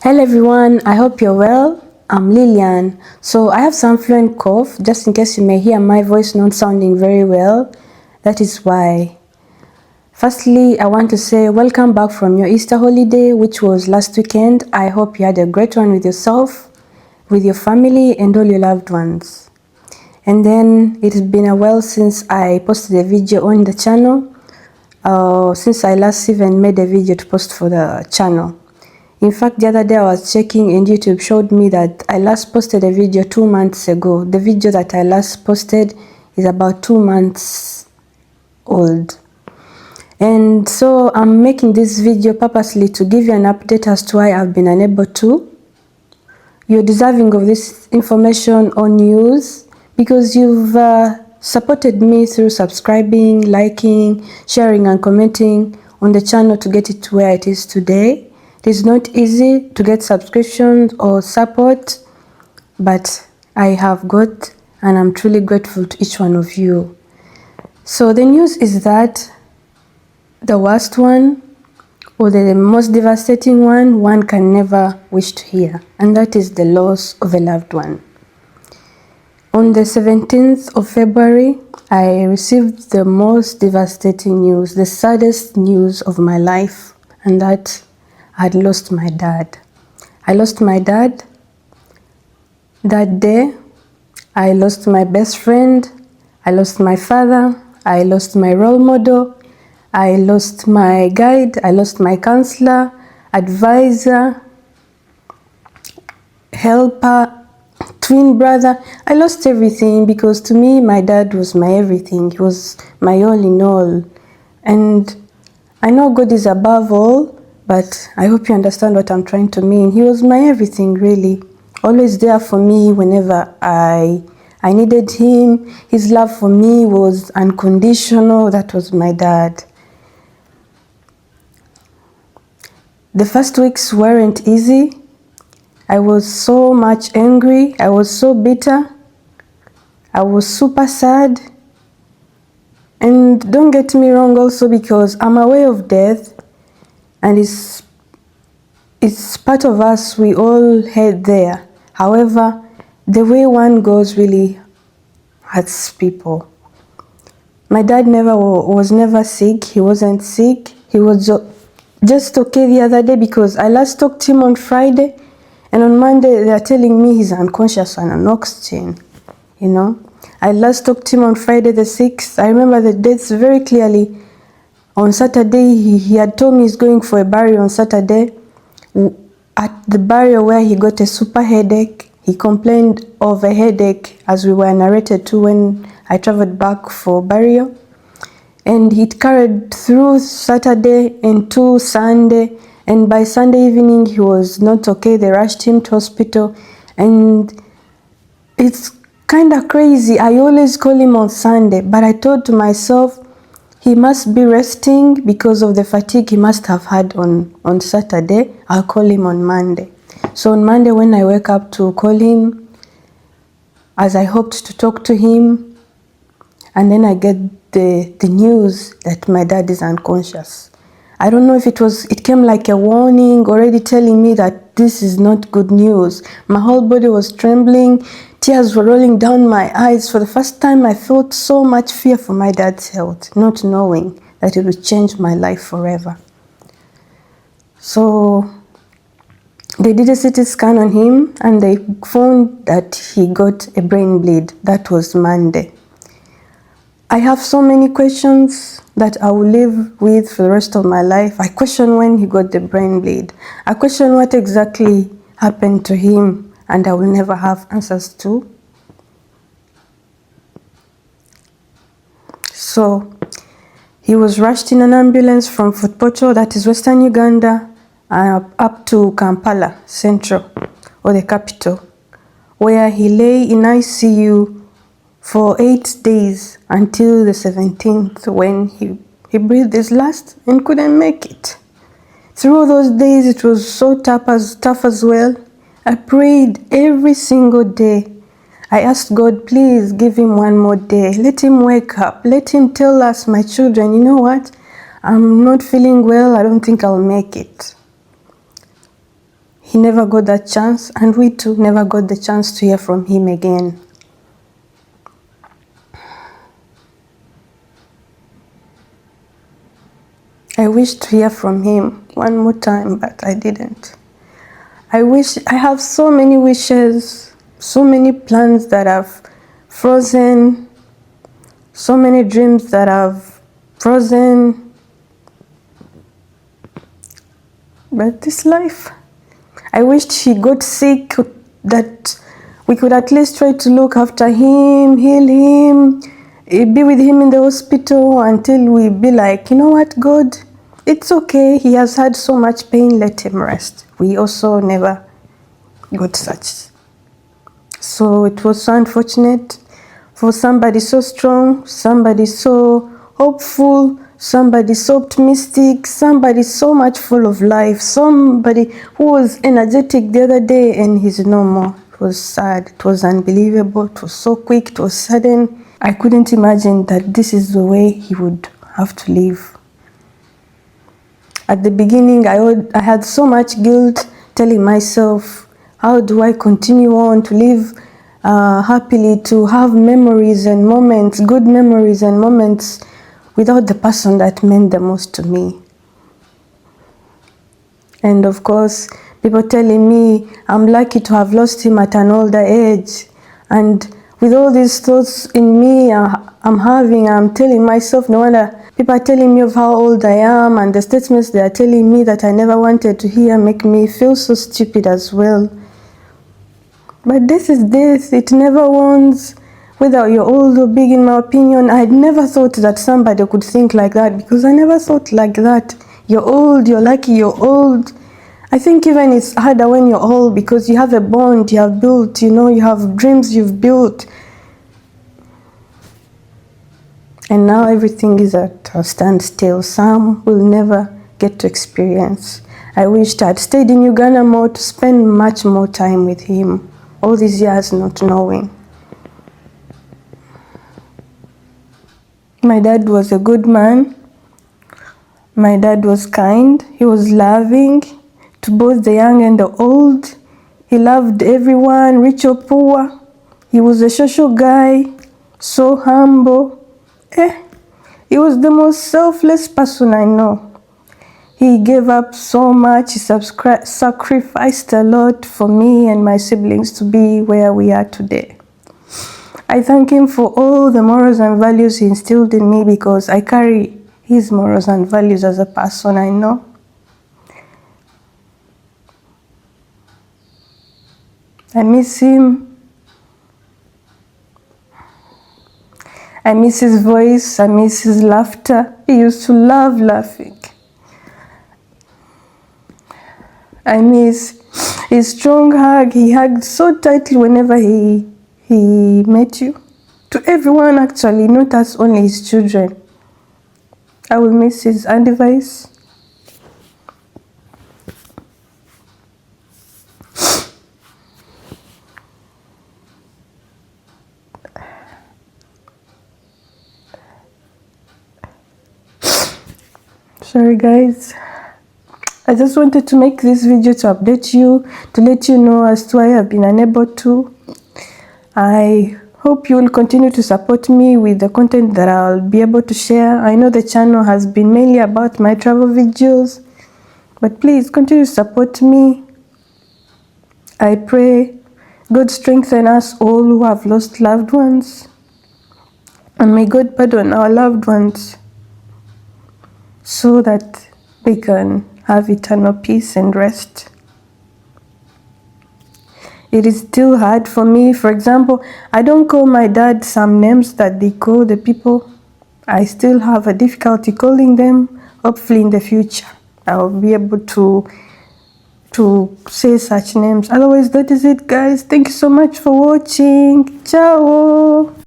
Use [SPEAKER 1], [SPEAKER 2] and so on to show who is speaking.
[SPEAKER 1] Hello everyone, I hope you're well. I'm Lillian. So I have some fluent cough, just in case you may hear my voice not sounding very well. That is why. Firstly, I want to say welcome back from your Easter holiday, which was last weekend. I hope you had a great one with yourself, with your family and all your loved ones. And then it has been a while since I posted a video on the channel, since I last even made a video to post for the channel. In fact, the other day I was checking and YouTube showed me that I last posted a video 2 months ago. The video that I last posted is about 2 months old. And so I'm making this video purposely to give you an update as to why I've been unable to. You're deserving of this information or news because you've supported me through subscribing, liking, sharing and commenting on the channel to get it to where it is today. It is not easy to get subscriptions or support, but I have got, and I'm truly grateful to each one of you. So the news is that the worst one, or the most devastating one can never wish to hear, and that is the loss of a loved one. On the 17th of February, I received the most devastating news, the saddest news of my life, and that I had lost my dad. I lost my dad that day. I lost my best friend. I lost my father. I lost my role model. I lost my guide. I lost my counselor, advisor, helper, twin brother. I lost everything because to me, my dad was my everything. He was my all in all. And I know God is above all, but I hope you understand what I'm trying to mean. He was my everything, really. Always there for me whenever I needed him. His love for me was unconditional. That was my dad. The first weeks weren't easy. I was so much angry. I was so bitter. I was super sad. And don't get me wrong also, because I'm aware of death. And it's part of us, we all head there. However, the way one goes really hurts people. My dad was never sick. He wasn't sick. He was just okay the other day because I last talked to him on Friday. And on Monday, they are telling me he's unconscious and on oxygen, you know. I last talked to him on Friday the 6th. I remember the dates very clearly. On Saturday, he had told me he's going for a burial on Saturday. At the burial where he got a super headache, he complained of a headache as we were narrated to when I traveled back for burial. And it carried through Saturday into Sunday. And by Sunday evening, he was not okay. They rushed him to hospital. And it's kind of crazy. I always call him on Sunday, but I thought to myself, he must be resting because of the fatigue he must have had on Saturday. I'll call him on Monday. So on Monday when I wake up to call him, as I hoped to talk to him, and then I get the news that my dad is unconscious. I don't know if it came like a warning already telling me that this is not good news. My whole body was trembling. Tears were rolling down my eyes. For the first time, I felt so much fear for my dad's health, not knowing that it would change my life forever. So they did a CT scan on him and they found that he got a brain bleed. That was Monday. I have so many questions that I will live with for the rest of my life. I question when he got the brain bleed. I question what exactly happened to him, and I will never have answers to. So he was rushed in an ambulance from Fort Portal, that is Western Uganda, up to Kampala Central, or the capital, where he lay in ICU for 8 days until the 17th when he breathed his last and couldn't make it. Through those days, it was so tough as well. I prayed every single day. I asked God, please give him one more day. Let him wake up. Let him tell us, my children, you know what? I'm not feeling well. I don't think I'll make it. he never got that chance, and we too never got the chance to hear from him again. I wish to hear from him one more time, but I didn't. I have so many wishes, so many plans that have frozen, so many dreams that have frozen. But this life, I wished he got sick, that we could at least try to look after him, heal him, be with him in the hospital until we be like, you know what, God, it's okay. He has had so much pain, let him rest. We also never got such. So it was so unfortunate for somebody so strong, somebody so hopeful, somebody so optimistic, somebody so much full of life, somebody who was energetic the other day and he's no more. It was sad, it was unbelievable, it was so quick, it was sudden. I couldn't imagine that this is the way he would have to live. At the beginning, I had so much guilt, telling myself, how do I continue on to live happily, to have memories and moments, good memories and moments without the person that meant the most to me. And of course, people telling me I'm lucky to have lost him at an older age. And with all these thoughts in me I'm telling myself, no wonder people are telling me of how old I am, and the statements they are telling me that I never wanted to hear make me feel so stupid as well. But this is this, it never wants, whether you're old or big. In my opinion, I had never thought that somebody could think like that, because I never thought like that. You're old, you're lucky, you're old. I think even it's harder when you're old, because you have a bond you have built, you have dreams you've built. And now everything is at a standstill. Some will never get to experience. I wished I'd stayed in Uganda more to spend much more time with him, all these years not knowing. My dad was a good man. My dad was kind. He was loving to both the young and the old. He loved everyone, rich or poor. He was a social guy, so humble. He was the most selfless person I know. He gave up so much. He sacrificed a lot for me and my siblings to be where we are today. I thank him for all the morals and values he instilled in me, because I carry his morals and values as a person I know. I miss him. I miss his voice. I miss his laughter. He used to love laughing. I miss his strong hug. He hugged so tightly whenever he met you. To everyone, actually, not us only his children. I will miss his advice. Sorry guys, I just wanted to make this video to update you, to let you know as to why I have been unable to. I hope you will continue to support me with the content that I'll be able to share. I know the channel has been mainly about my travel videos, but please continue to support me. I pray God strengthen us all who have lost loved ones, and may God pardon our loved ones, so that they can have eternal peace and rest. It is still hard for me. For example, I don't call my dad some names that they call the people. I still have a difficulty calling them. Hopefully in the future, I'll be able to say such names. Otherwise, that is it, guys. Thank you so much for watching. Ciao.